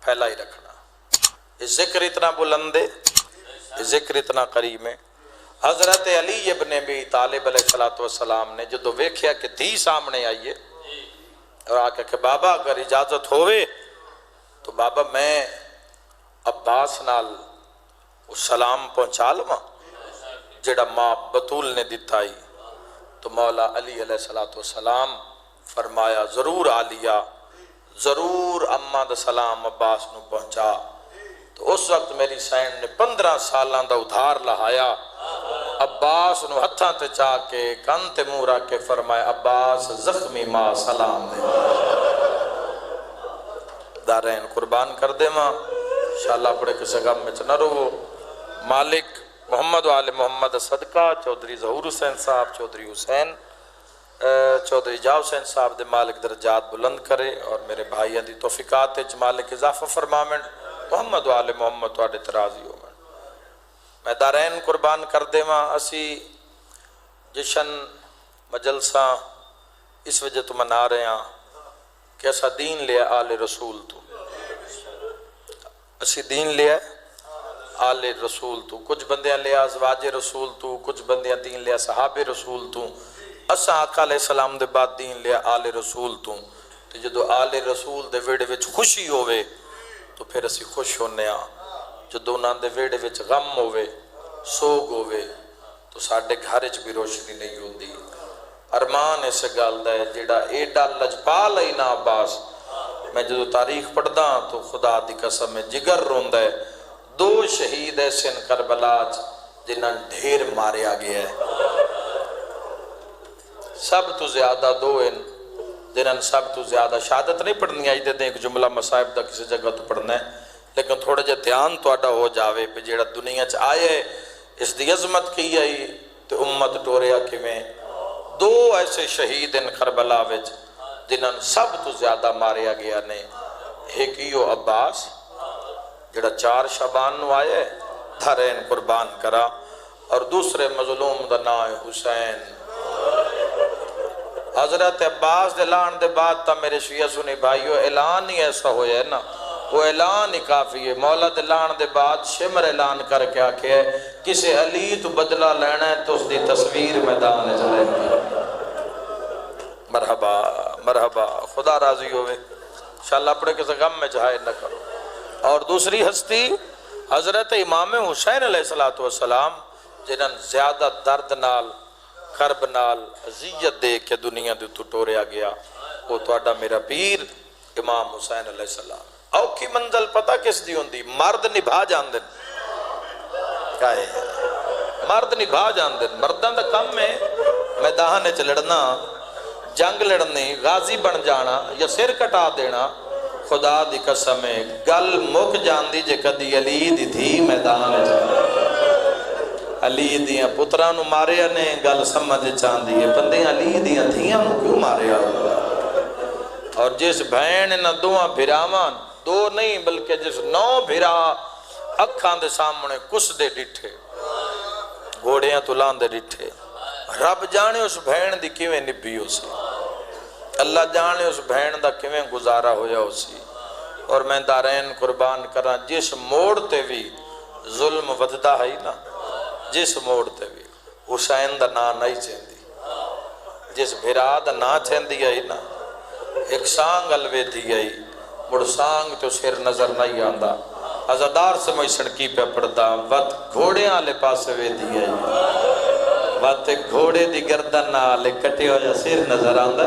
پھیلا ہی رکھنا. یہ ذکر اتنا بلند ہے، یہ ذکر اتنا قریب ہے. حضرت علی ابن ابی طالب علیہ السلام نے جدو ویکھیا کہ دھی سامنے آئیے اور آکے کہ بابا اگر اجازت ہوئے تو بابا میں عباس نال سلام پہنچا لواں جڑا ماں بطول نے دتا ہی. تو مولا علی علیہ السلام فرمایا ضرور عالیہ، ضرور اماں دا سلام عباس نو پہنچا. تو اس وقت میری سین نے 15 سالاں دا ادھار لہایا، عباس نو ہتھاں تے چاہ کے کن تے منہ رکھ کے فرمایا عباس زخمی ماں سلام دے. دارین قربان کر دے ماں انشاءاللہ پڑے کسے غم میں چنہ رہو. مالک محمد و آل محمد صدقہ چودھری ظہور حسین صاحب، چودھری حسین چودھری جا حسین صاحب دے مالک درجات بلند کرے اور میرے بھائیاں دی توفیقات اچ مالک اضافہ فرمامن. محمد و آل محمد تواڈے تراضی ہو من. میں دارین قربان کر دے ماں اسی جشن مجلسہ اس وجہ تو منا رہے ہیں کہ ایسا دین لیا آل رسول تو، اسی دین لیا آل رسول تو. کچھ بندیاں لیا ازواج رسول تو، کچھ بندیاں دین لیا صحاب رسول تو. اسا آقا علیہ السلام دے بعد دین لیا آل رسول تو. تو جدو آل رسول دے ویڑے وچ خوشی ہوئے تو پھر اسی خوش ہونے ہاں. جدو انہاں دے ویڑے وچ غم ہوئے سوگ ہوئے تو ساڑھے گھارج بھی روشنی نہیں ہوندی. ارمان اس گال دا ہے جیڑا ایڈا لجپال ہی نا عباس. میں جدو تاریخ پڑھدا تو خدا دی قسم میں جگر روندہ ہے. 2 شہید ایسے ان کربلاج جنہاں ڈھیر ماریا گیا ہے. سب تو زیادہ 2 ان جنہاں سب تو زیادہ شہادت نہیں پڑھنی آئی دے دیں ایک جملہ مصائب دا کسی جگہ تو پڑھنا ہے لیکن تھوڑا جا دھیان تو آڈا ہو جاوے پہ جیڑا دنیا چ آئے اس دی عظمت کی آئی تو امت ٹوریا کی میں 2 ایسے شہید ان کربلا وچ جنہاں سب تو زیادہ ماریا گیا نے. ایک ہیو عباس جڑا 4 شعبان نو آئے دھرین قربان کرا اور دوسرے مظلوم دا نام حسین. حضرت عباس دے لان دے بعد تا میرے شیعہ سنی بھائیو اعلان ہی ایسا ہویا ہے نا، وہ اعلان ہی کافی ہے. مولا دے لان دے بعد شمر اعلان کر کے آکے ہے کسے علی تو بدلہ لینا ہے تو اس دی تصویر میدان چلے گی. مرحبا مرحبا خدا راضی ہوئے انشاءاللہ اپنے کسی غم میں جہائے نہ کرو. اور دوسری ہستی حضرت امام حسین علیہ السلام جنہاں زیادہ درد نال کرب نال عزیت دے کے دنیا دے تو ٹوریا گیا وہ توڑا میرا پیر امام حسین علیہ السلام. اوکھی منزل پتہ کس دی ہوندی مرد نبھا جان دن کہے مرد نبھا جان دن. مردان دا کم میں میدان چ لڑنا جنگ لڑنی غازی بن جانا یا سر کٹا دینا خدا دی قسم ہے گل مک جان دی جے کدی علی دی تھی میدان علی دیاں پترانو ماریا نے گل سمجھ چاندی ہے بندے علی دیاں تھیاں کیوں ماریا ہوگا. اور جس بہن نہ 2 بھراواں 2 نہیں بلکہ جس 9 بھرا اکھاں دے سامنے کس دے ڈٹھے گھوڑیاں تلان دے ڈٹھے. رب جانے اس بہن دی کیویں نبی ہو سی، اللہ جانے اس بہن دا کیویں گزارا ہویا ہو سی. اور میں دارین قربان کراں جس موڑ تے بھی ظلم وددا ہے نا جس موڑ تے بھی حسین دا نا نہیں چیندی جس بھرا دا نا چیندی ہے نا ایک سانگ الوے دی گئی مڑ سانگ تو سر نظر نہیں آندا ازادار سے میں سڑکی پہ پڑھدا وقت گھوڑے آلے پاسے وے دی گئی وقت گھوڑے دی گردن آلے کٹے ہو یا سر نظر آندا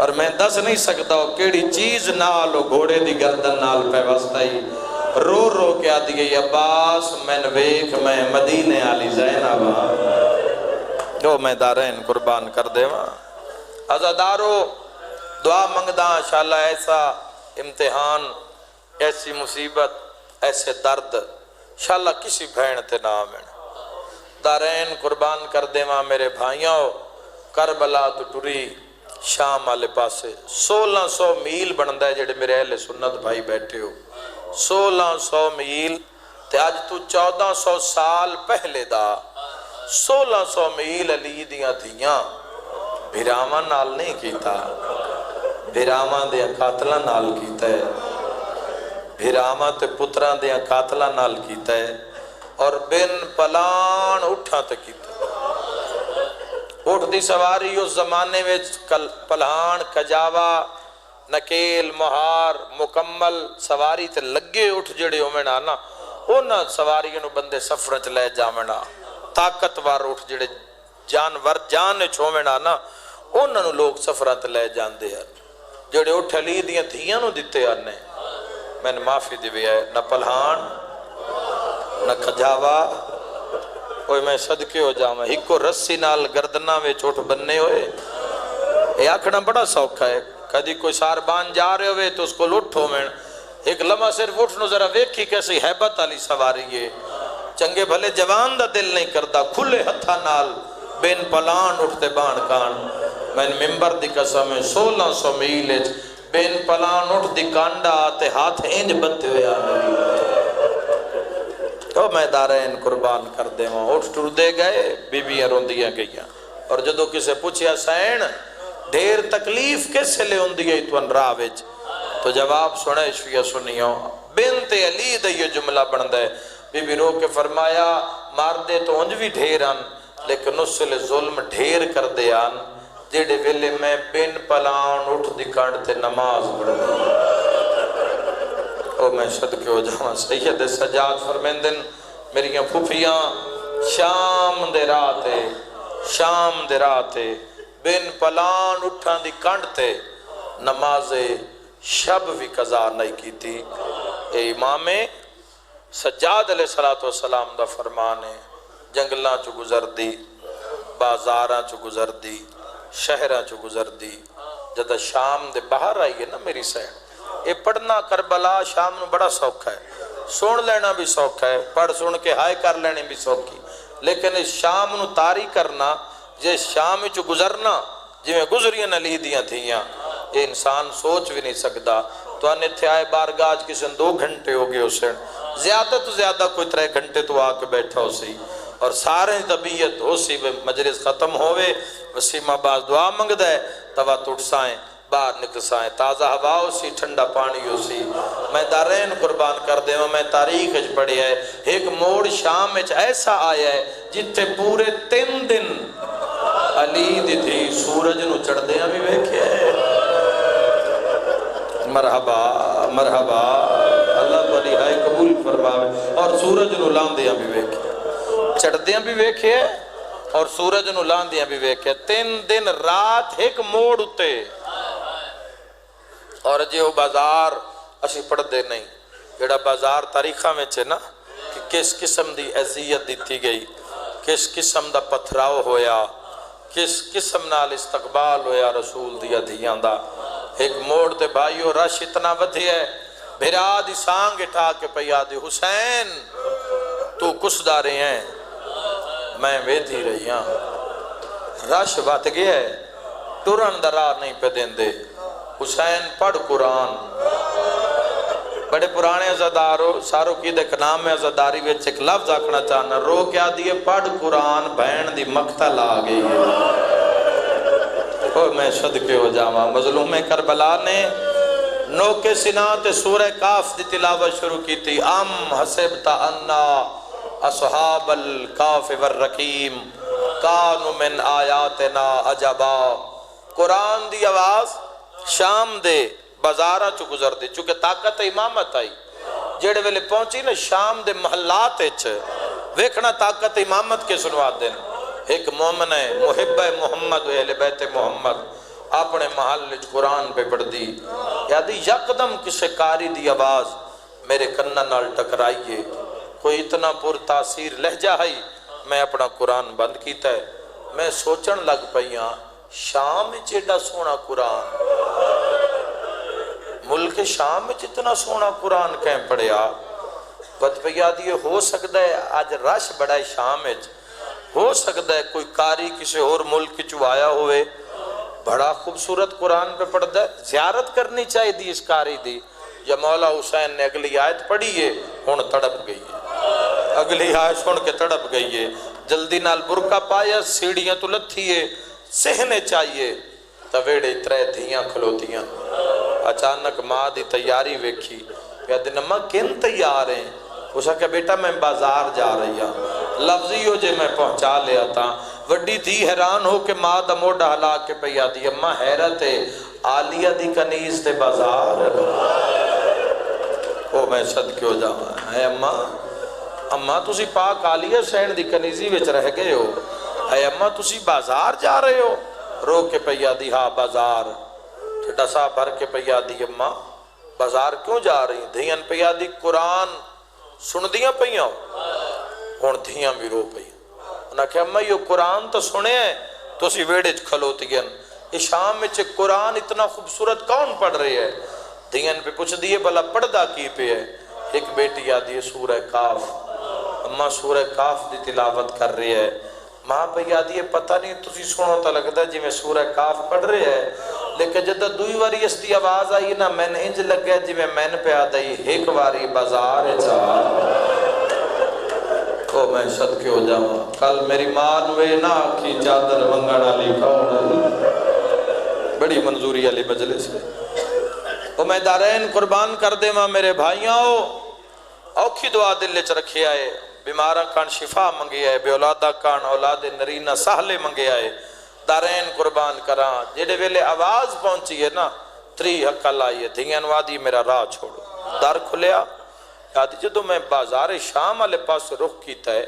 اور میں دس نہیں سکتا ہو کیڑی چیز نالو گھوڑے دی گردن نال پہ وستا ہی رو رو کے آدھی گئی عباس میں نویک میں مدینے آلی زینب جو میں دارین قربان کر دے وہاں. عزادارو دعا منگدہ انشاءاللہ ایسا امتحان ایسی مصیبت ایسے درد انشاءاللہ کسی بھین تے نہ آمین. دارین قربان کر دے وہاں میرے بھائیوں کربلا تو ٹری شام آلے پاسے 1600 میل بندہ ہے جڑے میرے اہل سنت بھائی بیٹھے ہو 1600 میل تے آج تو 1400 سال پہلے دا 1600 میل علی دیاں دھیاں بھرامان نال نہیں کیتا بھرامان دیاں قاتلہ نال کیتا ہے. بھراواں تے پتراں دیاں قاتلاں نال کیتا ہے اور بن پلان اٹھاں تے کیتا ہے۔ اٹھ دی سواری اس زمانے میں پلان کجاوا نکیل مہار مکمل سواری تے لگے اٹھ جڑے ہومنا نا اونا سواریوں نو بندے سفر چ لے جاونا طاقتور اٹھ جڑے جانور جان چھومنا نا اونا نو لوگ سفراں تے لے جاندے ہیں جڑے اٹھ علی دیاں دھیاں نو دتے آنے میں نے معافی دی بھی ہے نہ پلہان نہ کھجاوا اوہ میں صدقے ہو جاؤں ہکو رسی نال گردنہ میں چوٹ بننے ہوئے یہ آکھنا بڑا سوکھا ہے کدی کوئی ساربان جا رہے ہوئے تو اس کو لٹھو میں ایک لمحہ صرف اٹھنو ذرا ویکھی کیسی حیبت علی سواری ہے چنگے بھلے جوان دا دل نہیں کرتا کھلے ہتھا نال بین پلان اٹھتے بان کان میں ممبر دی قسم ہے 1600 میل بین پلان اٹھ دی کانڈا آتے ہاتھ انج بنتے ہوئے آنے تو میں دارین قربان کر دے وہاں اٹھ ٹر دے گئے بی بیاں روندیاں گئیاں اور جدو کسے پوچھیا سین ڈھیر تکلیف کیسے لے ہوندی ہے تو انراوج تو جواب سنے شویہ سنیوں بنت علی دے یہ جملہ بندہ ہے بی بی رو کے فرمایا مار دے تو انج بھی ڈھیر آن لیکن اس سے ظلم ڈھیر کر دے آن جیڑے ویلے میں بن پلان اٹھ دی کانڈتے نماز پڑھ دے او میں صدقے ہو جاؤں سید سجاد فرمیندن میری پھوپیاں شام دے راتے بن پلان اٹھان دی کانڈتے نماز شب بھی قضا نہیں کی تھی اے امام سجاد علیہ السلام دا فرمان ہے جنگلاں چو گزر دی بازاراں چو گزر دی شہراں چو گزر دی جدہ شام دے باہر آئی ہے نا میری سین اے پڑھنا کربلا شام نو بڑا سوکھا ہے سن لینا بھی سوکھا ہے پڑھ سن کے ہائے کر لینے بھی سوکھی لیکن اس شام نو تاری کرنا جے شام چو گزرنا جی میں گزریاں نہ لی دیاں تھیاں یہ انسان سوچ بھی نہیں سکتا تو آنے تھے آئے بارگاج کسن 2 گھنٹے ہو گئے اسے زیادہ تو زیادہ کوئی 3 گھنٹے تو آ کے بیٹھا ہو سی اور سارے طبیعت ہو سی مجلس ختم ہوئے وسیمہ باز دعا منگ دے توا ٹوٹ سائیں باہر نکل سائیں تازہ ہوا ہو سی ٹھنڈا پانی ہو سی میں دارین قربان کر دے میں تاریخ اچ پڑھی ہے ایک موڑ شام اچ ایسا آیا ہے جتے پورے 3 دن علی دی تھی سورج نو چڑھ دے ہمیں بیکھے مرحبا مرحبا اللہ تو علی ہائے قبول فرماوے اور سورج نو لان دے ہمیں بیکھے چڑھ دے ہمیں بیکھے اور سورج نو لان دے ہمیں بیکھے 3 دن رات ایک موڑ اتے اور جے وہ بازار اسی پڑھ دے نہیں جڑا بازار تاریخہ میں چھے نا کہ کس قسم دی عزیت دیتی گئی کس قسم دا پتھراؤ ہویا کس قسم نال استقبال ہویا رسول دیا دھیان دا ایک موڑ تے بھائیو رش اتنا بدھی ہے بھرا دی سانگ اٹھا کے پیا دی حسین تو کس دارے ہیں میں ویدھی رہی ہاں رش بات گیا ہے ٹورن درار نہیں پہ دین دے حسین پڑھ قرآن بڑے پرانے عزادارو سارو کی دیکھ نام میں عزاداری ویچ ایک لفظ آکھنا چاہنا رو کیا دیئے پڑھ قرآن بہن دی مقتل آگئی ہے اوہ میں صدقے ہو جاواں مظلوم کربلا نے نو کے سنات سورہ کاف دی تلاوت شروع کی تھی ام حسبت انا اصحاب الکاف والرقیم کانو من آیاتنا عجبا قرآن دی آواز شام دے بازارہ چو گزر دے چونکہ طاقت امامت آئی جیڑے ویلے پہنچی نا شام دے محلات اچھ ویکھنا طاقت امامت کے سنوات دیں ایک مومن ہے محب محمد و اہل بیت محمد اپنے محل قرآن پہ پڑھ دی یادی یقدم کسے کاری دی آواز میرے کنہ نال ٹکرائیے کوئی اتنا پر تاثیر لہجہ ہے میں اپنا قرآن بند کیتا ہے میں سوچن لگ پئیاں شام چیڑا سونا قرآن ملک شام میں جتنا سونا قرآن کہیں پڑھیا بد پہ یاد یہ ہو سکتا ہے آج رش بڑا ہے شام میں ہو سکتا ہے کوئی کاری کسی اور ملک چو آیا ہوئے بڑا خوبصورت قرآن پہ پڑھتا ہے زیارت کرنی چاہیے دی اس کاری دی یا مولا حسین نے اگلی آیت پڑھی ہے ہون تڑپ گئی ہے اگلی آیت سن کے تڑپ گئی ہے جلدی نال برکہ پایا سیڑھیاں تو لتھی ہے سہنے چاہیے تویڑے اترے دھیاں کھلوتیاں اچانک ماں دی تیاری ویکھی کہتے نما کن تیار ہیں؟ اس کہ بیٹا میں بازار جا رہی ہوں، لفظی ہو جے میں پہنچا لیا تھا۔ وڈی تھی حیران ہو کہ ماں دا موڈا ہلا کے پیا دی، اماں حیرت ہے عالیہ دی کنیز تے بازار او میں صدقے ہو جاواں اے اماں تسی پاک عالیہ سین دی کنیزی وچ رہ گئے ہو، اے اماں تسی بازار جا رہے ہو؟ رو کے پیا دی ہاں بازار، ڈسا بھر کے پیا دی اماں بازار کیوں جا رہی؟ دھیاں پیا دی قرآن سن دیاں پئیاں ہن دھیاں بھی رو پئی۔ انہاں کہ اماں یہ قرآن تو سنے ہیں، تو اسی ویڑے کھلوتیاں اس شام میں قرآن اتنا خوبصورت کون پڑھ رہی ہے؟ دھیاں پہ پوچھ دیئے بھلا پڑھدا کی پہ ہے؟ ایک بیٹی آدھی ہے سورہ کاف، اماں سورہ کاف دی تلاوت کر رہی ہے، ماں پہ آدھی ہے پتہ نہیں تسی سنو تا لگتا ہے جی میں سورہ کاف پڑھ رہے ہے، لیکن جدہ دوئی واری اس دی آواز آئی نا میں نے انج لگ گیا جی میں پہ آدھا ہی ایک واری بازار چاہ تو میں صدقے ہو جاؤں۔ کل میری ماں نوے نا کی چادر منگڑا لکھا ہونا، بڑی منظوری علی مجلس ہے، وہ میں دارین قربان کر دے ماں میرے بھائیاں ہو، اوکھی دعا دل چ رکھے آئے، بیمارہ کان شفا منگے آئے، بے اولادہ کان اولاد نرینہ سہلے منگے آئے، دارین قربان کران جیڑے ویلے آواز پہنچی ہے نا تری حقل آئیے دھیان وادی میرا راہ چھوڑو، در کھلیا یادی جدو میں بازار شام والے پاس رخ کیتا ہے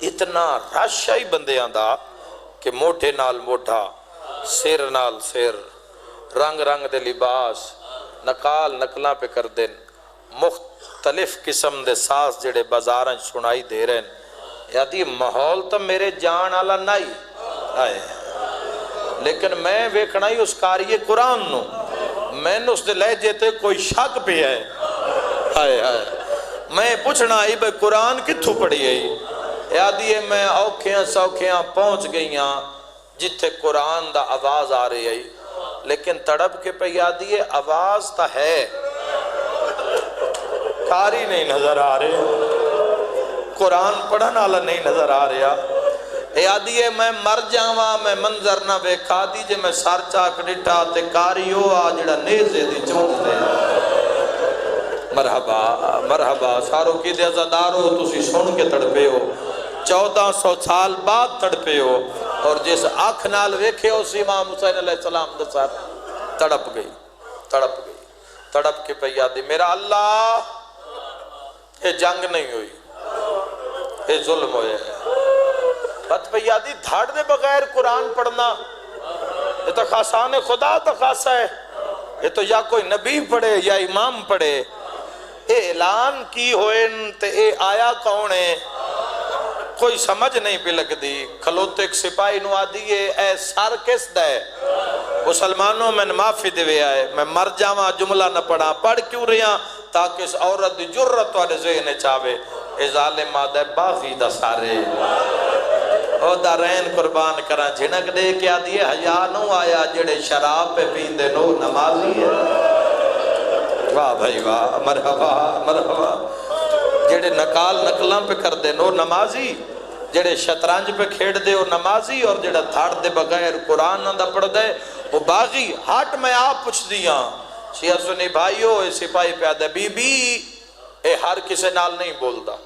اتنا رش آئی بندیاں دا کہ موٹے نال موٹا سیر نال سیر رنگ رنگ دے لباس نقال نقلاں پہ کر دین مختلف قسم دے ساز جڑے بازاراں سنائی دے رہے ہیں یادی ماحول تو میرے جان آلا نہیں آئے لیکن میں ویکھنائی اس کاری قرآن نو میں نے اس دے لہجے تے کوئی شک پہ ہے آئے آئے میں پوچھنا آئی بھئی قرآن کتھو پڑھی ہے یادی ہے میں اوکھیاں سوکھیاں پہنچ گئیاں جتھے قرآن دا آواز آ رہی ہے لیکن تڑپ کے پہ یادی ہے آواز تا ہے کاری نہیں نظر آ رہے قرآن پڑھن والا نہیں نظر آ رہا یادی ہے میں مر جاواں میں منظر نہ ویکھا دیجے میں سر چاک ڈٹا تے کاریو آ جڑا نیزے دی چونک دے مرحبا مرحبا سارو کی دے عزادارو تسی سن کے تڑپے ہو 1400 سال بعد تڑپے ہو اور جس آنکھ نال ویکھے ہو سی امام حسین علیہ السلام دسار تڑپ گئی تڑپ کے پہ یادی میرا اللہ یہ جنگ نہیں ہوئی یہ ظلم ہوئے ہے بات پہ یادی دھاڑ دے بغیر قرآن پڑھنا یہ تو خاصان خدا تو خاصا ہے یہ تو یا کوئی نبی پڑھے یا امام پڑھے اے اعلان کی ہوئے تے اے آیا کون ہے کوئی سمجھ نہیں پہ لگ دی کھلوتے ایک سپاہی نو آدھی اے سار کس دے مسلمانوں میں معافی دے آئے میں مر جاواں جملہ نہ پڑھا پڑھ کیوں رہا تاکہ اس عورت دی جرت والے ذہن چاہے اے ظالم آدھے باغی دا سارے او دارین قربان کرا جھنک دے کیا دیئے حیا نو آیا جڑے شراب پہ پیندے نو نمازی ہے واہ بھائی واہ مرحبا مرحبا جڑے نقال نقلاں پہ کر دے نو نمازی جڑے شطرنج پہ کھیڑ دے وہ نمازی اور جڑا دھاڑ دے بغیر قرآن نہ پڑھ دے وہ باغی ہاتھ میں آپ پوچھ دیاں شیعہ سنی بھائیو اے سپاہی پہ آدھے بی بی اے ہر کسے نال نہیں بولدا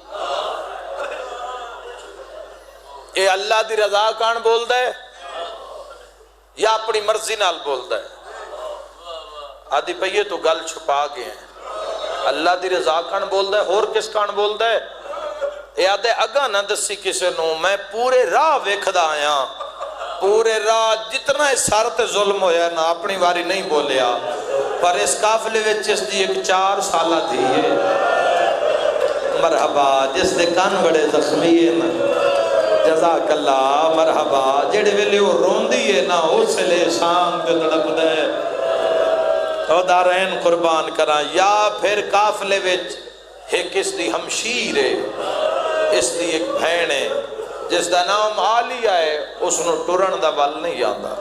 اے اللہ دی رضا کان بول دے یا اپنی مرضی نال بول دے آدھی پہیے تو گل چھپا گئے ہیں اللہ دی رضا کان بول دے اور کس کان بول دے اے آدھے اگا نہ دسی کسے نو میں پورے راہ ویکھدا آیا پورے راہ جتنا اس سارتے ظلم ہویا نا اپنی واری نہیں بولیا پر اس قافلے وچ اس دی ایک 4 سالہ تھی ہے مرحبا جس دے کان بڑے زخمی ہے نا جزاک اللہ مرحبا جڑے ویلے وہ روندی ہے نا اس لے شام کے تڑپ دے او دارین قربان کرا یا پھر قافلے وچ ایک اس دی ہمشیر ہے اس دی ایک بھین ہے جس دا نام عالیہ ہے اس نو ٹرن دا ول نہیں آندا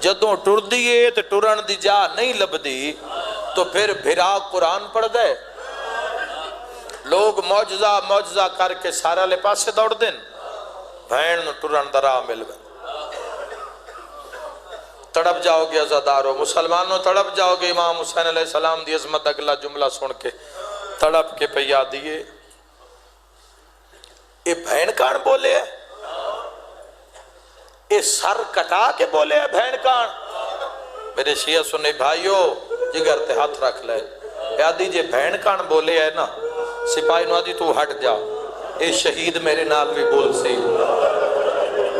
جدوں ٹر دیئے تو ٹرن دی جا نہیں لب دی تو پھر بھرا قرآن پڑھ دے لوگ معجزہ کر کے سارا لے پاسے دوڑ دیں بھین نو ٹرن دا راہ مل گئے تڑپ جاؤ گے عزادارو مسلمانوں تڑپ جاؤ گے امام حسین علیہ السلام دی عظمت اگلا جملہ سن کے تڑپ کے پہ دیے یہ بہن کان بولے ہے، یہ سر کٹا کے بولے ہے بہن کان۔ میرے شیعہ سنی بھائیو جگر تے ہاتھ رکھ لے، یادی جے بہن کان بولے ہے نا، سپاہی نو آدھی تو ہٹ جا، اے شہید میرے نال بھی بول سی،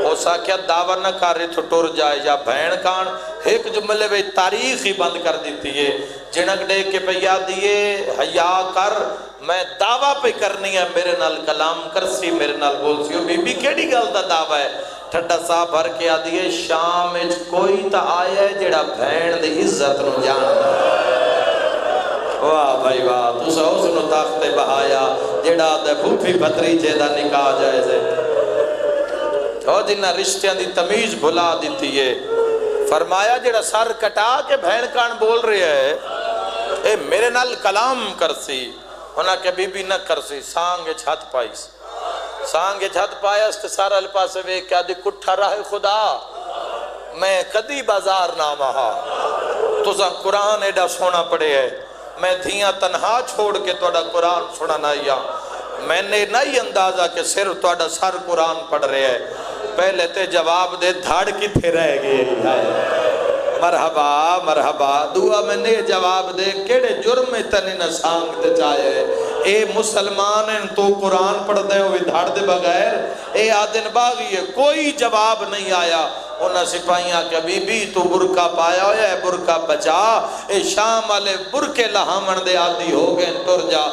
ہو ساکیا دعویٰ نہ کر رہی تو ٹور جائے، یا بہن کان ایک جملے میں تاریخ ہی بند کر دیتی ہے، جنک دے کے پہ یادیے حیا کر، میں دعویٰ پہ کرنی ہے، میرے نال کلام کرسی، میرے نال بول سی، بی بی کیڑی گل دا دعویٰ ہے؟ ٹھڈا صاحب بھر کے آدھیے شام اچ کوئی تا آیا ہے جڑا بہن دی عزت نو جاندا ہے۔ واہ بھائی واہ، تُسا اس نو تاختے بہایا جڑا دے بھوپی بھتریجے دا نکاح جائزے، اور جنہ رشتیاں دی تمیز بھلا دیتی ہے۔ فرمایا جڑا سر کٹا کے بہن کان بول رہے ہے، اے میرے نال کلام کرسی، انہاں کہ بی بی نہ کرسی، سانگ چھت پائیس، سانگ چھت پایا است سارا الپاسے وے کیا دی کٹھا راہ خدا، میں کدی بازار نہ مہا، تُسا قرآن ایڈا سونا پڑے ہے، میں دھیاں تنہا چھوڑ کے توڑا قرآن سنا نائیا، میں نے نہیں اندازہ کہ صرف توڑا سر قرآن پڑھ رہے ہے، پہلے تے جواب دے دھاڑ کی تھے رہ گئے، مرحبا مرحبا، دعا میں نے جواب دے کیڑے جرم تنی نہ سانگ تے چاہے، اے مسلمان ہیں تو قرآن پڑھ دے ہوئے دھاڑ دے بغیر، اے آدن باغی ہے، کوئی جواب نہیں آیا، انہاں سپاہیاں کہ بی بی تو برکہ پایا ہویا ہے، برکہ بچا، اے شام والے برکے لہامن دے آدھی ہو گئے تر جا،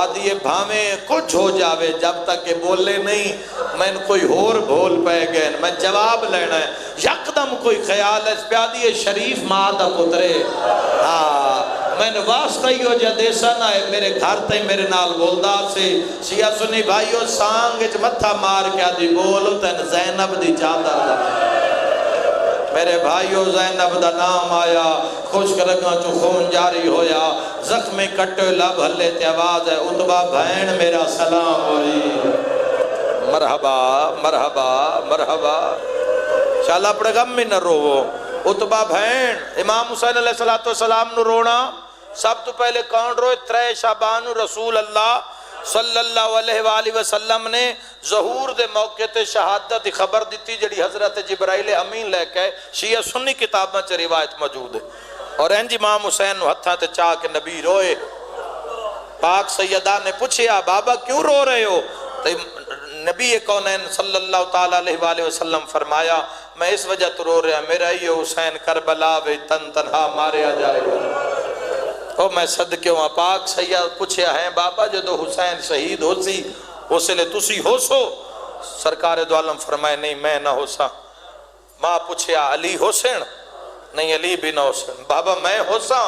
آدھی یہ بھامیں کچھ ہو جاوے جب تک کہ بولے نہیں، میں کوئی اور بھول پہ گئے، میں جواب لینا ہے، یکدم کوئی خیال ہے، اس پہ آدھی یہ شریف مادہ پترے، میں نے واسطہ ہی ہو جا دیسا نہ ہے، میرے گھر تے میرے نال بولدہ سے، شیعہ سنی بھائیو سانگ متھا مار کے آدھی بولو تین زینب دی چادر دا، میرے بھائیو زینب دا نام آیا، خوشک رگاں چو خون جاری ہویا، زخمی کٹو لب ہلے تے آواز ہے، اتبا بہن میرا سلام ہوئی، مرحبا مرحبا مرحبا، شاءاللہ اپنے غم میں نہ روو، اتبا بہن، امام حسین علیہ السلام نو رونا، سب تو پہلے کون روئے؟ 3 شعبان رسول اللہ صلی اللہ علیہ وآلہ وسلم نے ظہور دے موقع تے شہادت خبر دیتی جڑی حضرت جبرائیل امین لے کے شیعہ سنی کتاباں چ روایت موجود ہے، اور انج امام حسین نو ہتھاں تے چاہ کے نبی روئے، پاک سیدہ نے پوچھیا بابا کیوں رو رہے ہو؟ نبی کونین صلی اللہ تعالیٰ علیہ وآلہ وسلم فرمایا میں اس وجہ تو رو رہا، میرا یہ حسین کربلا وے تن تنہا ماریا جائے گا، او میں صدقے ہوں، پاک سیدہ پوچھیا ہے بابا جدو حسین شہید ہو سی اسے لے تسی ہو سو؟ سرکار دو عالم فرمائے نہیں میں نہ ہو سا، ماں پوچھیا علی حسین؟ نہیں علی بھی نہ ہو سن، بابا میں ہو سا؟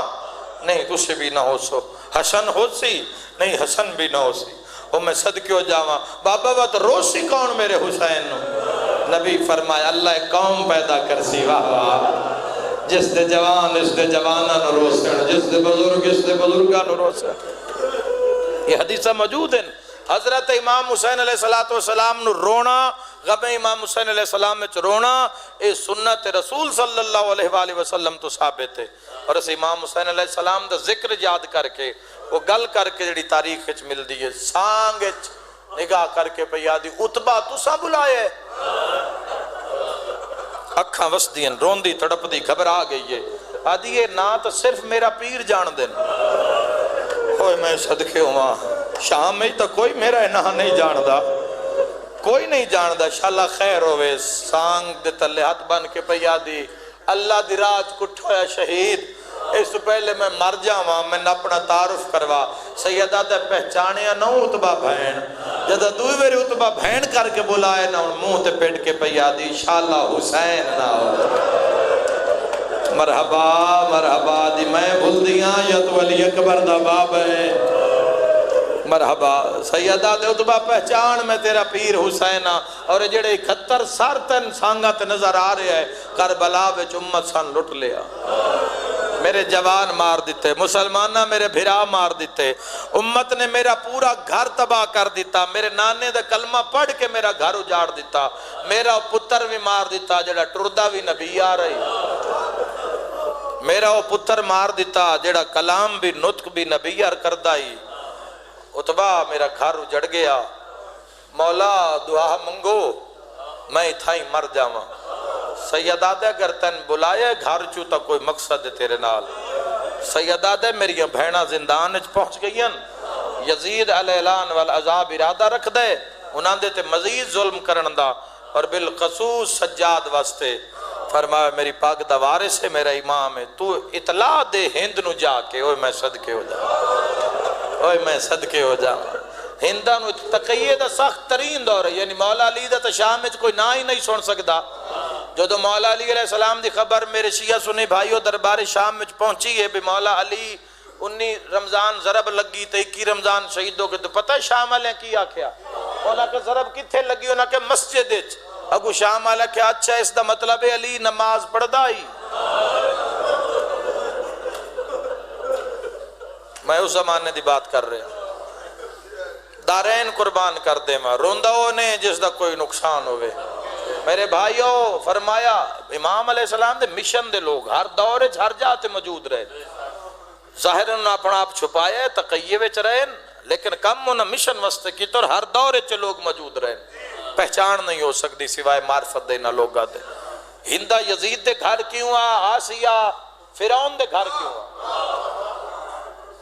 نہیں تسی بھی نہ ہو سو، حسن ہو سی؟ نہیں حسن بھی نہ ہو سی، وہ میں صدقے ہو جاواں، بابا وقت روسی کون میرے حسین نو؟ نبی فرمایا اللہ قوم پیدا کرسی، واہ واہ، جس دے جوان اس دے جوانہ نو روسن، جس دے بزرگ اس دے بزرگاں نو روسن، یہ حدیثہ موجود ہیں۔ حضرت امام حسین علیہ السلام نو رونا، غم امام حسین علیہ السلام میں رونا، اے سنت رسول صلی اللہ علیہ وآلہ وسلم تو ثابت ہے، اور اس امام حسین علیہ السلام دا ذکر یاد کر کے وہ گل کر کے جڑی تاریخ وچ مل دی ہے، سانگ وچ نگاہ کر کے پہ یادی اتبا تسا بلائے، اکھاں وسدی ہیں، روندی تڑپ دی گھبرا گئی ہے، آدھی یہ نا تو صرف میرا پیر جان دین، ہوئے میں صدقے ہوا شام میں تو کوئی میرا نہ نہیں جاندہ، کوئی نہیں جاندہ، شاءاللہ خیر ہوئے، سانگ دے تلے ہاتھ بن کے پہ یادی اللہ دی راج کٹھویا شہید، اس تو پہلے میں مر جاواں، میں اپنا تعارف کروا، سیدہ تے پہچانیا نہ اتبا بہن، جدہ دوئی میری اتبا بہن کر کے بلائے نہ منہ تے پیٹ کے پیادی انشاءاللہ حسین نہ ہو، مرحبا مرحبا دی میں بھول دیاں یا تو علی اکبر دا باب ہے، مرحبا سیدہ دے اتبا پہچان میں تیرا پیر حسینہ، اور جڑے 71 سار تن سانگت نظر آ رہے ہیں، کربلا وچ امت سان لٹ لیا، میرے جوان مار دیتے، مسلمانہ میرے بھرا مار دیتے، امت نے میرا پورا گھر تباہ کر دیتا، میرے نانے دا کلمہ پڑھ کے میرا گھر اجاڑ دیتا، میرا پتر بھی مار دیتا جڑا ٹردہ بھی نبی آ رہی، میرا وہ پتر مار دیتا جڑا کلام بھی نطق بھی نبی آر کردائی، اتبا میرا گھر اجڑ گیا، مولا دعا منگو میں اتھا ہی مر جاواں۔ سیدہ دے اگر تین بلائے گھر چو تا کوئی مقصد ہے تیرے نال۔ سیدہ دے میری بھینا زندان اچ پہنچ گئی ہیں، یزید علیہ الان والعذاب ارادہ رکھ دے انہاں دے تے مزید ظلم کرن دا، اور بالخصوص سجاد واسطے فرمایا میری پاک دا وارث ہے، میرا امام ہے، تو اطلاع دے ہند نو جا کے اوہ میں صدقے ہو جا، اوہ میں صدقے ہو جا۔ ہندہ نو تقیہ دا سخت ترین دور ہے، یعنی مولا علی دا تا شام میں کوئی نہ ہی نہیں سن سکتا۔ جو دو مولا علی علیہ السلام دی خبر میرے شیعہ سنی بھائیو دربار شام میں پہنچی ہے بھی مولا علی 19 رمضان ضرب لگی تے 21 رمضان شہید ہو گئے، تو پتہ ہے شام والے کی آکھیا؟ انہاں کہ ضرب کتھے لگی؟ انہاں کہ مسجد اچ۔ اگو شام والا کہ اچھا اس دا مطلب ہے علی نماز پڑھدا ہی۔ میں اس زمانے دی بات کر رہا ہوں، دارین قربان کر دے ماں روندہ ہونے جس دا کوئی نقصان ہوئے۔ میرے بھائیو فرمایا امام علیہ السلام دے مشن دے لوگ ہر دورے ہر جاتے موجود رہے، ظاہر انہوں اپنا آپ چھپایا تقیہ وچ رہے، لیکن کم انہوں مشن واسطے کی تو ہر دورے چ لوگ موجود رہے، پہچان نہیں ہو سکتی سوائے معرفت دینا لوگا دے۔ ہندہ یزید دے گھر کیوں آسیہ فرعون دے گھر کیوں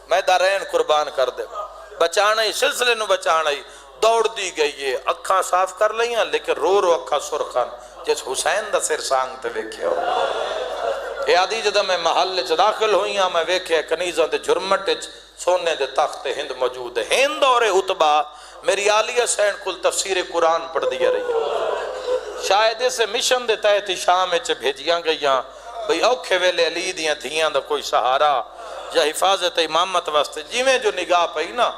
میں دارین قربان کر دے، بچانا ہی سلسلے نو بچانا ہی دوڑ دی گئی ہے، اکھاں صاف کر لئیاں لیکن رو رو اکھاں سرخان جس حسین دا سر سانگ تے ویکھے ہو۔ اے آدھی جدہ میں محل چ داخل ہوئیاں میں ویکھے کنیزاں دے جرمٹ سونے دے تخت ہند موجود ہے۔ ہند اور اتبا میری آلیہ سین کل تفسیر قرآن پڑھ دیا رہی ہے، شاید اسے مشن دے تحت شام چ بھیجیاں گئیاں بھئی اوکھے ویلے علی دیاں دھیاں دا کوئی سہارا یا حفاظت امامت واسطے جی میں جو نگاہ پئی نا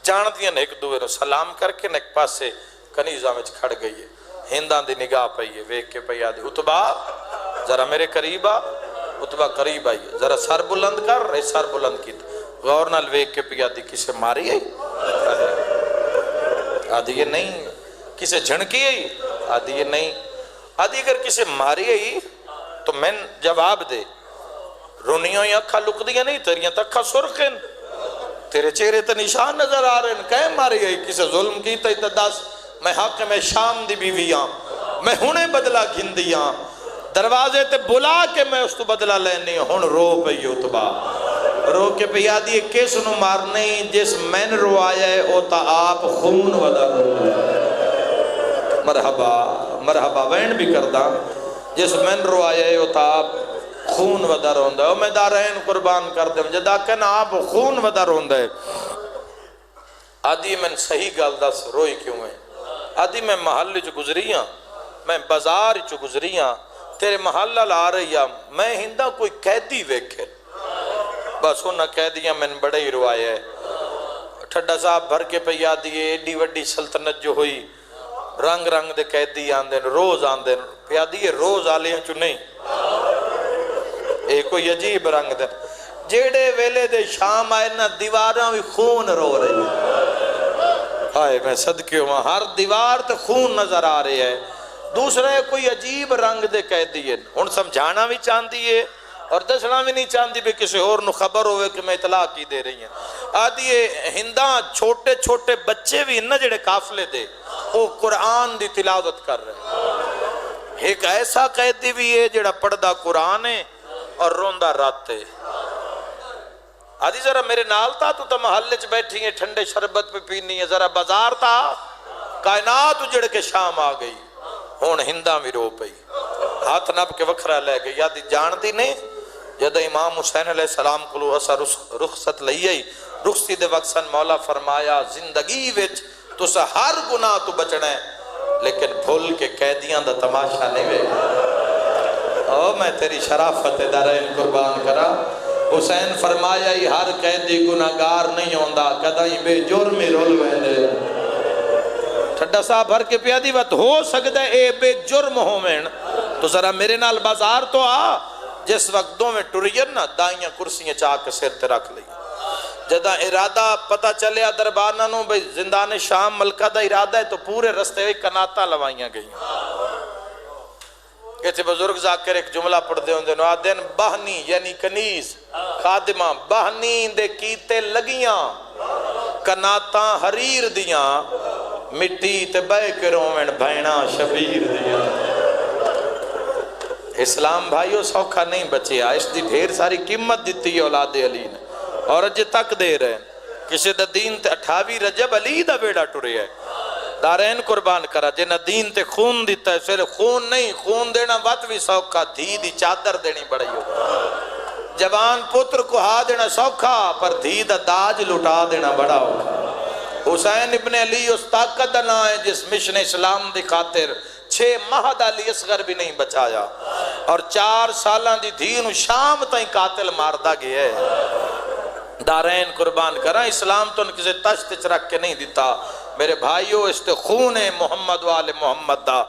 جان دیاں ایک دوے رو سلام کر کے ایک پاسے کنیزاں میں کھڑ گئی ہے، ہنداں دی نگاہ پئی ہے ویک کے پئی آدھی اتبا ذرا میرے قریب آ، اتبا قریب آئی ہے ذرا سر بلند کر، رہے سر بلند کی غور نال ویک کے پئی آدھی کسے ماری ہے؟ آدھی یہ نہیں، کسے جھنکی ہے؟ آدھی یہ نہیں، آدھی اگر کسے ماری ہے تو میں جواب دے رونیوں یا اکھا لک دیا نہیں تیریاں تکھا سرخن تیرے چہرے تے نشان نظر آ رہے ہیں، کہیں ماری ہے کسے ظلم کی تے دس میں حق میں شام دی بیویاں میں ہنے بدلہ گھندیاں دروازے تے بلا کے میں اس تو بدلہ لینی ہن رو پئی اتبا رو کے پہ یادی کس نو مارنے جس میں رو آیا ہے او تا آپ خون ودا مرحبا مرحبا وین بھی کردہ جس میں رو آیا ہے او تا آپ خون ودا روندہ ہے میں دارین قربان کر دیں جدا کہنا آپ خون ودا روندہ ہے۔ آدھی میں صحیح گل دس روئی کیوں ہے؟ آدھی میں محل چو گزریاں میں بازار چو گزریاں تیرے محلہ لا رہی ہاں میں ہندہ کوئی قیدی ویکھے بس انہاں قیدیاں میں بڑے ہی روائے ہے ٹھڈا صاحب بھر کے پہ یادی ہے ایڈی وڈی سلطنت جو ہوئی رنگ رنگ دے قیدی آندے روز آندے پیادی ہے روز آلیاں چو نہیں ایک کوئی عجیب رنگ دے جیڑے ویلے دے شام آئے نا دیواراں بھی خون رو رہی آئے میں صدقے ہوں ہر دیوار تے خون نظر آ رہے ہے دوسرا ہے کوئی عجیب رنگ دے قیدی ہے ان سمجھانا بھی چاندی ہے اور دسنا بھی نہیں چاندی بھی کسی اور نو خبر ہوئے کہ میں اطلاع کی دے رہی ہیں آدھی ہنداں چھوٹے چھوٹے بچے بھی انہا جڑے کافلے دے وہ قرآن دی تلاوت کر رہے ہیں ایک ایسا قیدی بھی ہے جڑا پڑھدا قرآن ہے اور روندہ راتے آدھی ذرا میرے نال تا تو محلے چ بیٹھی ہیں ٹھنڈے شربت پہ پینی ہے ذرا بازار تا کائنات اجڑ کے شام آ گئی ہون ہنداں بھی رو پئی ہاتھ نب کے وکھرا لے گئی یادی جان دی نہیں جدہ امام حسین علیہ السلام کو اسا رخصت لئی رخصتی دے وقت سن مولا فرمایا زندگی وچ تو سا ہر گناہ تو بچنا ہے لیکن بھول کے قیدیاں دا تماشا نہیں وے او میں تیری شرافت دارین قربان کرا حسین فرمایا ہی ہر قیدی گناہگار نہیں ہوندہ کدائیں بے جرمی رول ویندے ٹھڈا صاحب بھر کے پیادی بات ہو سکتا ہے اے بے جرم ہو میں تو ذرا میرے نال بازار تو آ جس وقت دو میں ٹورین نا دائیاں کرسیاں چاہ کے سر تے رکھ لئی جدہ ارادہ پتہ چلے دربارنا نو بھئی زندان شام ملکہ دا ارادہ ہے تو پورے رستے ہوئی کناتا لوائیاں گئیں کہتے بزرگ ذاکر ایک جملہ پڑھ دے ہوں دے نو آدین بہنی یعنی کنیز خادمہ بہنی دے کیتے لگیاں کناتاں حریر دیاں مٹی تے بہ کے رومن بھینا شبیر دیاں۔ اسلام بھائیو سوکھا نہیں بچیا، اس دی ڈھیر ساری قیمت دیتی ہے اولاد علی نے، اور اج تک دے رہے ہیں۔ کسی دا دین تے 28 رجب علی دا بیڑا ٹرے ہے، دارین قربان کرا جنہ دین تے خون دیتا ہے، پھر خون نہیں، خون دینا بات بھی سوکھا، دھی دی چادر دینی بڑی ہو، جوان پتر کو ہا دینا سوکھا، پر دھی دا داج لٹا دینا بڑا ہو۔ حسین ابن علی اس طاقت نہ ہے جس مشن اسلام دی خاطر 6 ماہ دا علی اصغر بھی نہیں بچایا، اور 4 سالاں دی دھین شام تائیں قاتل ماردہ گیا ہے۔ دارین قربان کرا، اسلام تو ان کسی تشت رکھ کے نہیں دیتا میرے بھائیو، اس تے خون محمد وال محمد دا۔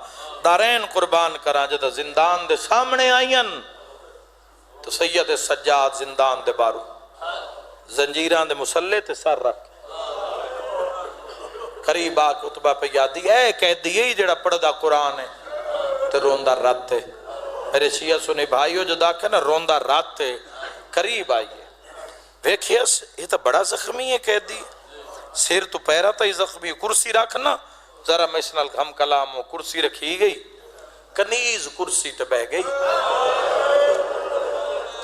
دارین قربان کرا جدہ زندان دے سامنے آئین تو سید سجاد زندان دے بارو زنجیران دے مسلح تے سر رکھ قریب آکے اتبا پہ یادی اے قیدی ہی جڑا پڑھدا قرآن ہے تے روندہ رات تے، میرے شیعہ سنی بھائیو جو داکھے نا روندہ رات تے قریب آئیے، دیکھیس یہ تو بڑا زخمی ہے قیدی، سیر تو پیرا تا ہی زخمی، کرسی رکھنا ذرا میشنل ہم کلام ہو، کرسی رکھی گئی، کنیز کرسی تے بہ گئی،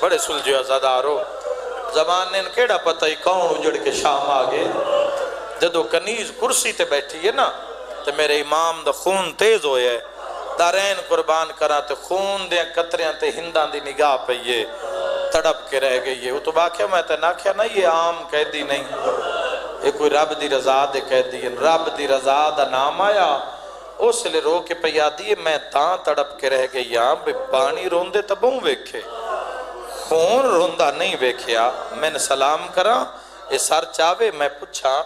بڑے سلجھو ازادارو، زبان نے کیڑا پتہ ہی کون اجڑ کے شام آگے، جدو کنیز کرسی تے بیٹھی ہے نا تے میرے امام دا خون تیز ہویا ہے، دارین قربان کرا تے خون دے قطریاں تے ہنداں دی نگاہ پہ یہ تڑپ کے رہ گئی ہے۔ وہ تو باقیہ میں تے نہ کیا نا یہ عام قیدی نہیں، یہ کوئی رب دی رضا دے قیدی ہے، رب دی رضا دا نام آیا اس لئے رو کے پہ یادی ہے میں تاں تڑپ کے رہ گئی یہاں بے پانی روندے تبوں ویکھے، خون روندہ نہیں ویکھیا، میں نے سلام کرا یہ سر چاہوے میں پوچھا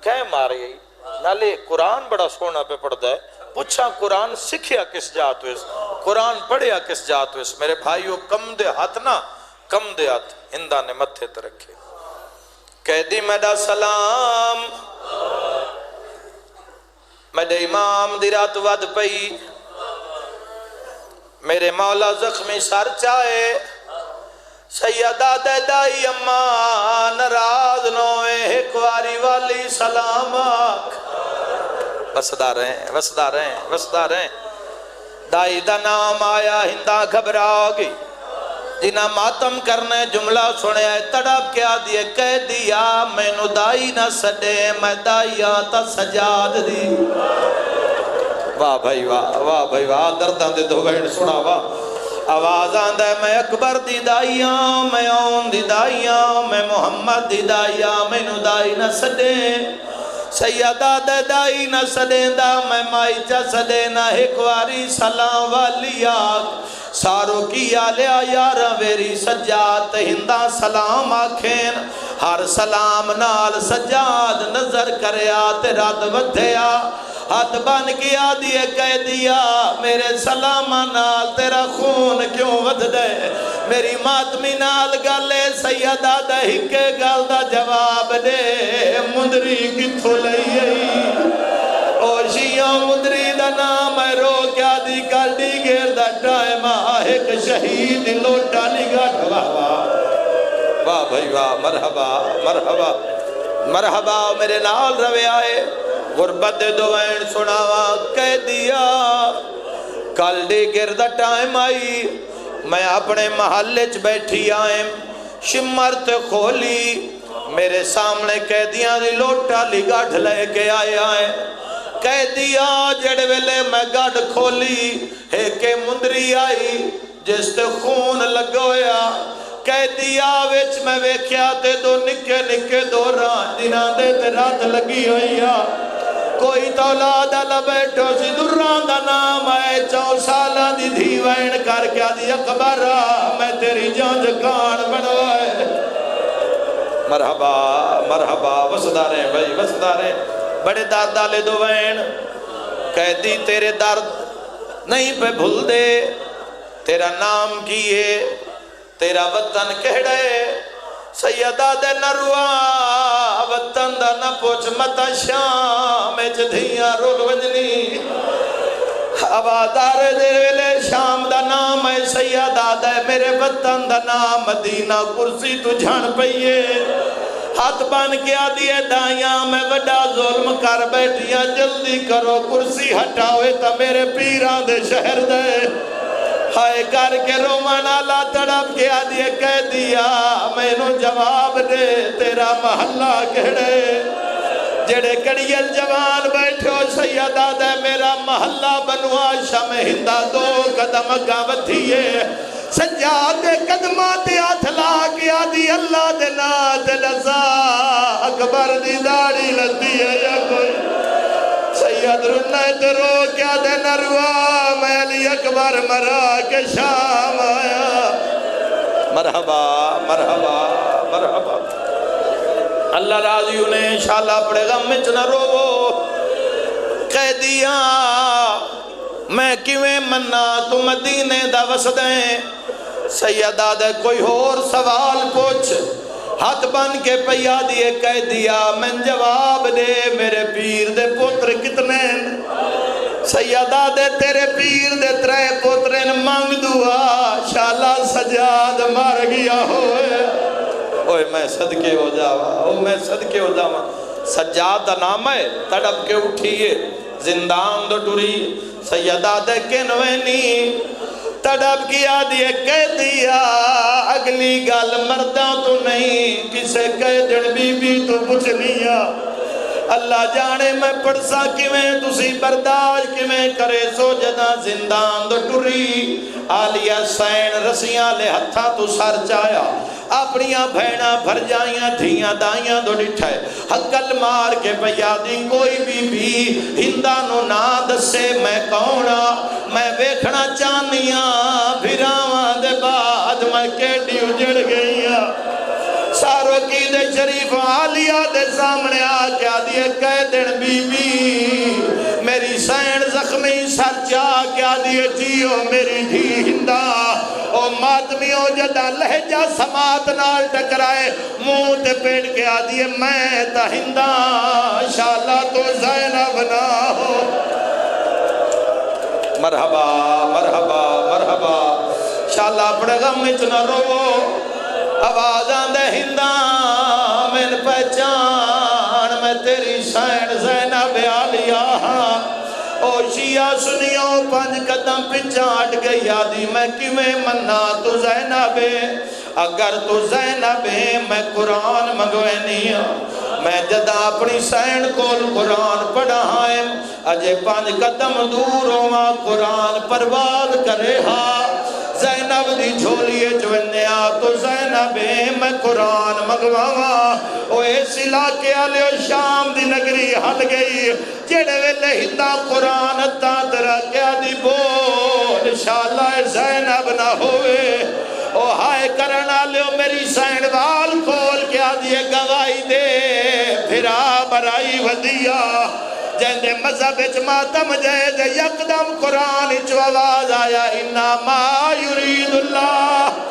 کہہ مارے گئی، نالے قرآن بڑا سونا پہ پڑھتا ہے، پوچھا قرآن سکھیا کس جات ہوئے، قرآن پڑھیا کس جات ہوئے، میرے بھائیو کم دے ہاتھ نا، کم دے ہاتھ ہندہ نے متھے ترکھے، قیدی میڈا سلام، میڈے امام دی رات ود پئی، میرے مولا زخمی سر چاہے، سیدہ دائی اماں نراز نوے ایکواری والی سلام آکھ، وسدہ رہیں، دائی دا نام آیا ہندہ گھبرا گئی، جنہ ماتم کرنے جملہ سنے تڑپ کیا دیئے کہہ دیا میں نو دائی نہ سڑے میں دائی آتا سجاد دی۔ واہ بھائی واہ دردان دے دو بہن سنا واہ، آواز آندہ ہے میں اکبر دی دائیاں میں اون دی دائیاں میں محمد دی دائیاں میں نو دائی نہ سڑے، سیدہ دائی نہ سڑے دا میں مائی چا سڑے نہ ایکواری سلام والی آگ، سارو کیا لیا یارا ویری سجاد ہندہ سلام آکھین، ہر سلام نال سجاد نظر کریا تیراد ودھیا، ہاتھ بان کیا دیئے کہہ دیا میرے سلام نال تیرا خون کیوں ودھ دے، میری ماتمی نال گالے سیدہ دہی کے گال دا جواب دے، مندری کتھو لئی او شیعہ مندری دا نام ہے رو کیا دی کالڈی گیر دا ٹائم ایک شہید لوٹا نگاٹ واہ بھائی واہ مرحبا میرے نال روے آئے، غربت دوائن سناوا کہہ دیا کالڈی گرد ٹائم آئی، میں اپنے محلے چ بیٹھی آئیں، شمرت کھولی میرے سامنے کہہ دیا دی لوٹا لی گاڑھ لے کے آئے، کہہ دیا جڑے ویلے میں گاڑھ کھولی ایک مندری آئی جس تے خون لگویا، کہہ دیا ویچ میں ویکھیا تے دو نکے دو جنہ دے تے رات لگی ہوئیا، کوئی تولاد لبیٹو سی دران دا نام آئے 4 سالہ دی دھیوین کر کیا دی اکبرہ میں تیری جانج کان بڑھوائے، مرحبا وسداریں بھائی وسداریں، بڑے دادا لے دوین کہہ دی تیرے درد نہیں پہ بھول دے، تیرا نام کیے تیرا وطن کہڑے، سیدہ دے نروا وطن دا نہ پوچھ متا شام اچ دھیاں رول ونجنی، آوازار دے ویلے شام دا نام ہے سیدہ دے میرے وطن دا نام مدینہ کرسی تو جھان پئیے، ہاتھ بان کیا دیے دائیاں میں بڑا ظلم کر بیٹھیاں جلدی کرو کرسی ہٹاوے تا میرے پیران دے شہر دے ہائے کر کے رومانا لا تڑپ کیا دیے کہہ دیا میں نو جواب دے تیرا محلہ کہڑے جڑے کڑیل جوان بیٹھے ہو سیدہ دے میرا محلہ بنوا شم ہندہ 2 قدم گاوتھیے سجاد قدمات اتھلا کیا دی اللہ دے نات لزا اکبر دی داڑی لدی ہے یا کوئی سید رنیت رو کیا دے نروا میں علی اکبر مرا کے شام آیا مرحبا مرحبا مرحبا اللہ راضی انہیں انشاءاللہ پڑے غم میں چنہ رو کہہ دیا میں کیویں مننا تو مدینے دا وسدیں سیدہ دے کوئی اور سوال پوچھ ہاتھ بن کے پیا دیے کہہ دیا میں جواب دے میرے پیر دے پوتر کتنے سیدہ دے تیرے پیر دے 3 پوترین مانگ دعا شالا سجاد مار گیا ہوئے اوہ میں صدقے ہو جاوا اوہ میں صدقے ہو جاوا سجاد دا نام ہے تڑپ کے اٹھئیے زندان دو ٹوری سیدہ دے کنوینی تڑپ کیا دیے کہہ دیا اگلی گال مردہ تو نہیں کسے کہہ دن بی بی تو پوچھ لیا اللہ جانے میں پڑسا کیویں تسی برداشت کیویں کرے سو جدہ زندان دو ٹوری آلیہ سین رسیاں لے ہتھا تو سر چایا اپنیاں بھیڑاں بھر جائیاں دھیاں دائیاں دو ڈٹھائے حقل مار کے بیادی کوئی بھی ہندانو نا دسے میں کونا میں بیکھنا چانیاں بھیراواں دے بعد میں کیڈی اجڑ گئیاں سارو کی دے شریف آلیہ دے سامنے آکیا دیے کہہ دن بی بی میری سین زخمی سر چا کیا دیے جیو میری دھی ہندہ او ماتمیوں جدہ لہجہ سمات نال ٹکرائے منہ تے پیٹ کے آدیے میں تا ہندہ شالا تو زینب نہ ہو مرحبا مرحبا مرحبا شالا اپنے غم میں چنہ رو آوازاں دے ہندہ میں پہچان میں تیری سین زینب عالیہ او شیعہ سنیوں 5 قدم پچھاٹ گئی آدھی میں کیویں مننا تو زینبے اگر تو زینبے میں قرآن منگوینی میں جدہ اپنی سین کول قرآن پڑھائیں اجے 5 قدم دور ہوا قرآن پرواز کرے ہاں زینب دی جھولیے جوینیا تو زینبے میں قرآن مگواما او اس علاقے آلیو شام دی نگری ہل گئی جڑے ویلے ہندہ قرآن تادرہ کیا دی بول شالا زینب نہ ہوئے او ہائے کرنا لیو میری سین وال کھول کیا دیے گواہی دے پھرا برائی ودیا جہندے مذہب ماتم جائے دے یقدم قرآن چو آواز آیا انما یرید اللہ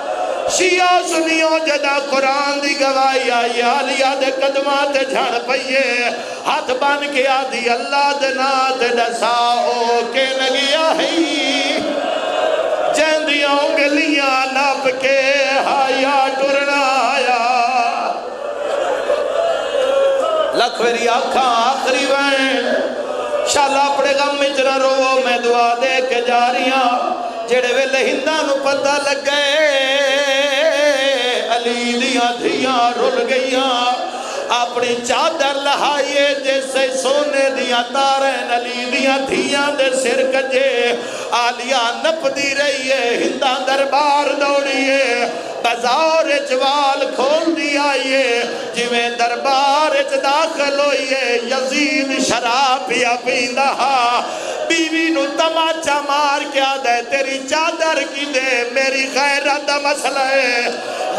شیعہ سنیوں جدہ قرآن دی گواہی آئی آلیہ دے قدمات جھڑ پئیے ہاتھ بان کے آدھی اللہ دے نات ڈساؤ کے نگیا ہی جہندیوں گلیاں نپ کے ہایا ٹرنا آیا لکھوری آنکھاں آخری وین شالا اپنے غم میں چنہ رو میں دعا دے کے جاریاں جڑے ویلے ہندانو پتہ لگ گئے علی دیاں دھیاں رول گئیاں اپنی چادر لہائیے جیسے سونے دیاں تارین علی دیاں دھیاں دے سر کجے آلیہ نپ دی رہیے ہندان دربار دوڑیے بازار اچوال کھول دی آئیے جویں دربار اچ داخل ہوئیے یزید شراب پیا پیندہ بیوی نو تماچا مار کیا دے تیری چادر کی دے میری غیرت مسئلہ ہے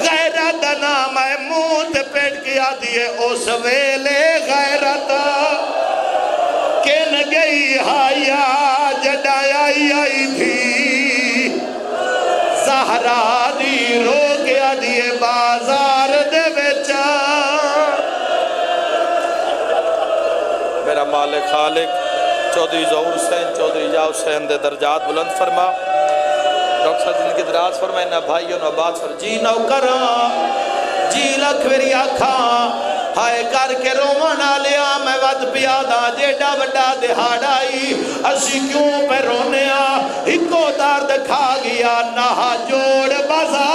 غیرت نام ہے موت پیٹ کیا دیئے اس ویلے غیرت کن گئی ہایا جڈائی آئی تھی زہرا دی رو کیا دیئے بازار دے بیچا میرا مالک خالق چودھری ظہور حسین چودھری جا حسین دے درجات بلند فرما ڈاکٹر صاحب جن کی دراز فرمائے نہ بھائیوں نہ بات فرمائے جی نوکران جی لکھوری آکھاں ہائے کر کے رومن آلیا میں ود پیادا جیڑا وڈا دہاڑائی اسی کیوں پہ رونے ہکو درد کھا گیا نہ جوڑ بازا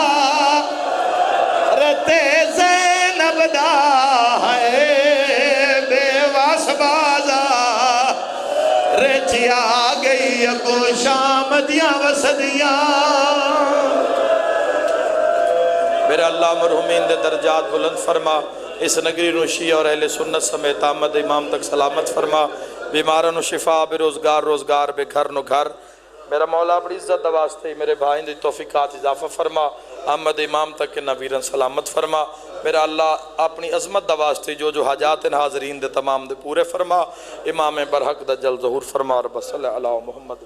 رتے زینب دا ہے بے واس بازا رچی آ گئی اگو شام دیاں وسدیاں میرا اللہ مرحومین دے درجات بلند فرما اس نگری نو شیعہ اور اہل سنت سمیت آمد امام تک سلامت فرما بیماروں نو شفا بے روزگار بے گھر نو گھر میرا مولا بڑی عزت دواستے میرے بھائیں دی توفیقات اضافہ فرما آمد امام تک کے نبیرن سلامت فرما میرا اللہ اپنی عظمت دواستے جو حاجات حاضرین دے تمام دے پورے فرما امام برحق دا جل ظہور فرما رب صلی اللہ علیہ محمد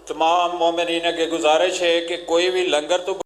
تمام مومنین کے گزارش ہے کہ کوئی بھی لنگر تو